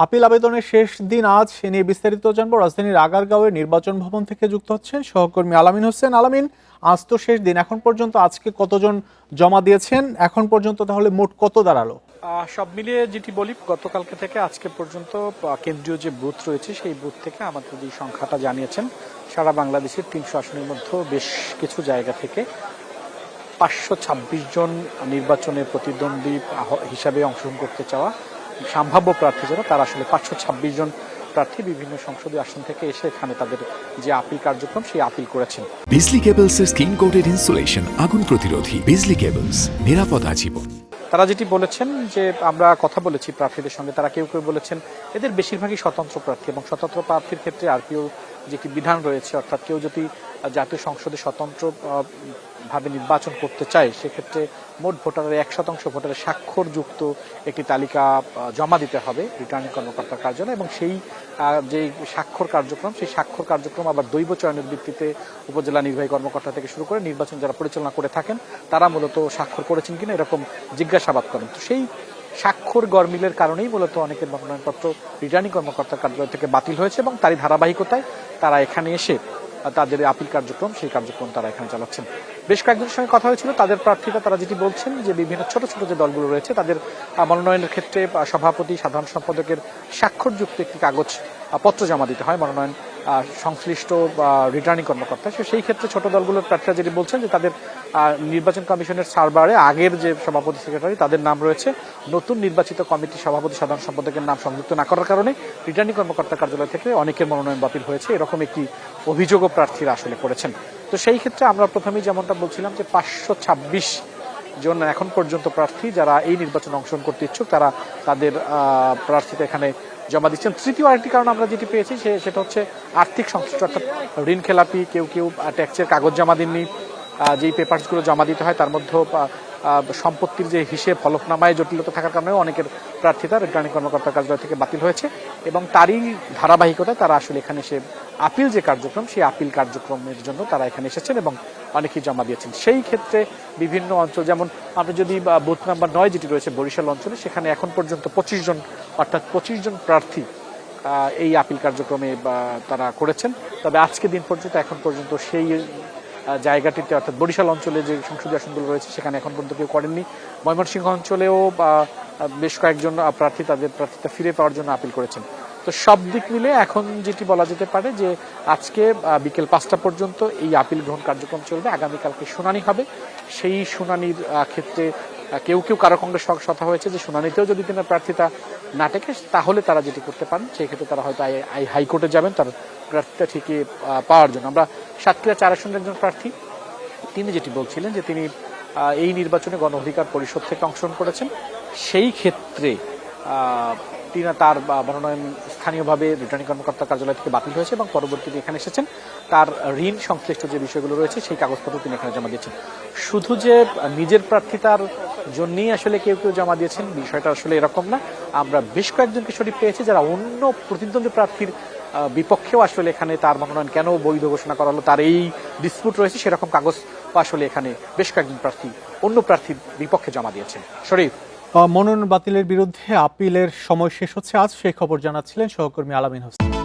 Appeal আবেদনের শেষ দিন আজ। এ নিয়ে বিস্তারিত জানবো। রাজধানীর আগারগাঁওয়ের নির্বাচন ভবন থেকে যুক্ত হচ্ছেন সহকর্মী আলামিন হোসেন। আলামিন, আজ তো শেষ দিন, এখন পর্যন্ত আজকে কতজন জমা দিয়েছেন, এখন পর্যন্ত তাহলে মোট কত দাঁড়ালো? সব মিলিয়ে যেটি বলি, গতকালকে থেকে আজকে পর্যন্ত কেন্দ্রীয় যে বুথ রয়েছে সেই বুথ থেকে আমাদের যে সংখ্যাটা জানিয়েছেন, সারা বাংলাদেশের 300 আসনের মধ্যে বেশ কিছু জায়গা থেকে 526 জন নির্বাচনের প্রতিদ্বন্দ্বী হিসাবে অংশগ্রহণ করতে চাওয়া সম্ভাব্য প্রার্থী যারা, তারা আসলে 526 জন প্রার্থী বিভিন্ন সংসদীয় আসন থেকে এসে এখানে তাদের যে আপিল কার্যক্রম সেই আপিল করেছেন। বিজলি কেবলসের স্কিন কোটেড ইনসুলেশন আগুন প্রতিরোধী। বিজলি কেবলস, নিরাপদ আজীবন। তারা যেটি বলেছেন যে আমরা কথা বলেছি প্রার্থীদের সঙ্গে, তারা কেউ কেউ বলেছেন এদের বেশিরভাগই স্বতন্ত্র প্রার্থী, এবং স্বতন্ত্র প্রার্থীর ক্ষেত্রে আরপিও যেটি বিধান রয়েছে, অর্থাৎ কেউ যদি জাতীয় সংসদে স্বতন্ত্র ভাবে নির্বাচন করতে চায় সেক্ষেত্রে মোট ভোটারের 1% ভোটারের স্বাক্ষরযুক্ত একটি তালিকা জমা দিতে হবে রিটার্নিং কর্মকর্তার কার্যালয়ে, এবং সেই যে স্বাক্ষর কার্যক্রম সেই স্বাক্ষর কার্যক্রম আবার দৈব চয়নের ভিত্তিতে উপজেলা নির্বাহী কর্মকর্তা থেকে শুরু করে নির্বাচন যারা পরিচালনা করে থাকেন তারা মূলত স্বাক্ষর করেছেন কিনা এরকম জিজ্ঞাসাবাদ করেন। তো সেই স্বাক্ষর গরমিলের কারণেই মূলত অনেকের মনোনয়নপত্র রিটার্নিং কর্মকর্তার কার্যালয় থেকে বাতিল হয়েছে, এবং তারই ধারাবাহিকতায় তারা এখানে এসে তাদের আপিল কার্যক্রম সেই কার্যক্রম তারা এখানে চালাচ্ছেন। বেশ কয়েকজনের সঙ্গে কথা হয়েছিল, তাদের প্রার্থীরা তারা যেটি বলছেন যে বিভিন্ন ছোট ছোট যে দলগুলো রয়েছে তাদের মনোনয়নের ক্ষেত্রে সভাপতি সাধারণ সম্পাদকের স্বাক্ষরযুক্ত একটি কাগজ পত্র জমা দিতে হয় মনোনয়ন সংশ্লিষ্ট রিটার্নিং কর্মকর্তা। সেই ক্ষেত্রে ছোট দলগুলোর প্রার্থীরা যেটি বলছেন যে তাদের নির্বাচন কমিশনের সার্ভারে আগের যে সভাপতি সেক্রেটারি তাদের নাম রয়েছে, নতুন নির্বাচিত কমিটির সভাপতি সাধারণ সম্পাদকের নাম সংযুক্ত না করার কারণে রিটার্নিং কর্মকর্তার কার্যালয় থেকে অনেকের মনোনয়ন বাতিল হয়েছে, এরকম একটি অভিযোগও প্রার্থীরা আসলে করেছেন। তো সেই ক্ষেত্রে আমরা প্রথমেই যেমনটা বলছিলাম যে 526 জন এখন পর্যন্ত প্রার্থী যারা এই নির্বাচনে অংশগ্রহণ করতে ইচ্ছুক তারা তাদের প্রার্থীতা এখানে জমা দিচ্ছেন। তৃতীয় আরেকটি কারণ আমরা যেটি পেয়েছি সেটা হচ্ছে আর্থিক সংশ্লিষ্ট, অর্থাৎ ঋণ খেলাপি, কেউ কেউ ট্যাক্সের কাগজ জমা দেননি, যেই পেপারসগুলো জমা দিতে হয় তার মধ্যেও সম্পত্তির যে হিসেব হলফনামায় জটিলতা থাকার কারণেও অনেকের প্রার্থীতা রিটার্নিং কর্মকর্তার কার্যালয় থেকে বাতিল হয়েছে, এবং তারই ধারাবাহিকতায় তারা আসলে এখানে এসে আপিল যে কার্যক্রম সেই আপিল কার্যক্রমের জন্য তারা এখানে এসেছেন এবং অনেকেই জমা দিয়েছেন। সেই ক্ষেত্রে বিভিন্ন অঞ্চল, যেমন আপনি যদি বুথ নাম্বার 9 যেটি রয়েছে বরিশাল অঞ্চলে, সেখানে এখন পর্যন্ত 25 জন অর্থাৎ 25 জন প্রার্থী এই আপিল কার্যক্রমে তারা করেছেন। তবে আজকে দিন পর্যন্ত এখন পর্যন্ত সেই জায়গাটিতে অর্থাৎ বরিশাল অঞ্চলে যে সংসদীয় আসনগুলো রয়েছে সেখানে এখন পর্যন্ত কেউ করেননি। ময়মনসিংহ অঞ্চলেও বেশ কয়েকজন প্রার্থী তাদের প্রার্থীতা ফিরে পাওয়ার জন্য আপিল করেছেন। তো সব দিক মিলে এখন যেটি বলা যেতে পারে যে আজকে বিকেল 5টা পর্যন্ত এই আপিল গ্রহণ কার্যক্রম চলবে, আগামীকালকে শুনানি হবে। সেই শুনানির ক্ষেত্রে কেউ কেউ কারো কংগ্রেস কথা হয়েছে যে শুনানিতেও যদি তিনি প্রার্থীতা না টেকে তাহলে তারা যেটি করতে পারেন সেই ক্ষেত্রে তারা হয়তো হাইকোর্টে যাবেন তার প্রার্থীতা ঠিকই পাওয়ার জন্য। আমরা সাতক্ষীরা 4 আসনের একজন প্রার্থী, তিনি যেটি বলছিলেন যে তিনি এই নির্বাচনে গণ অধিকার পরিষদ থেকে অংশগ্রহণ করেছেন, সেই ক্ষেত্রে তিনি তার মনোনয়ন স্থানীয়ভাবে রিটার্নিং কর্মকর্তার কার্যালয় থেকে বাতিল হয়েছে এবং পরবর্তীতে এখানে এসেছেন, তার ঋণ সংশ্লিষ্ট যে বিষয়গুলো রয়েছে সেই কাগজপত্র তিনি এখানে জমা দিয়েছেন। শুধু যে নিজের প্রার্থীতার জন্যই আসলে কেউ কেউ জমা দিয়েছেন বিষয়টা আসলে এরকম না। আমরা বেশ কয়েকজনকে সঠিক পেয়েছি যারা অন্য প্রতিদ্বন্দ্বী প্রার্থীর বিপক্ষেও আসলে এখানে তার মনোনয়ন কেন বৈধ ঘোষণা করা হলো তার এই ডিসপিউট রয়েছে, সেরকম কাগজ আসলে এখানে বেশ কয়েকজন প্রার্থী অন্য প্রার্থীর বিপক্ষে জমা দিয়েছেন। শরীফ, মনোনয়ন বাতিলের বিরুদ্ধে আপিলের সময় শেষ হচ্ছে আজ, সেই খবর জানাচ্ছিলেন সহকর্মী আলামিন হোসেন।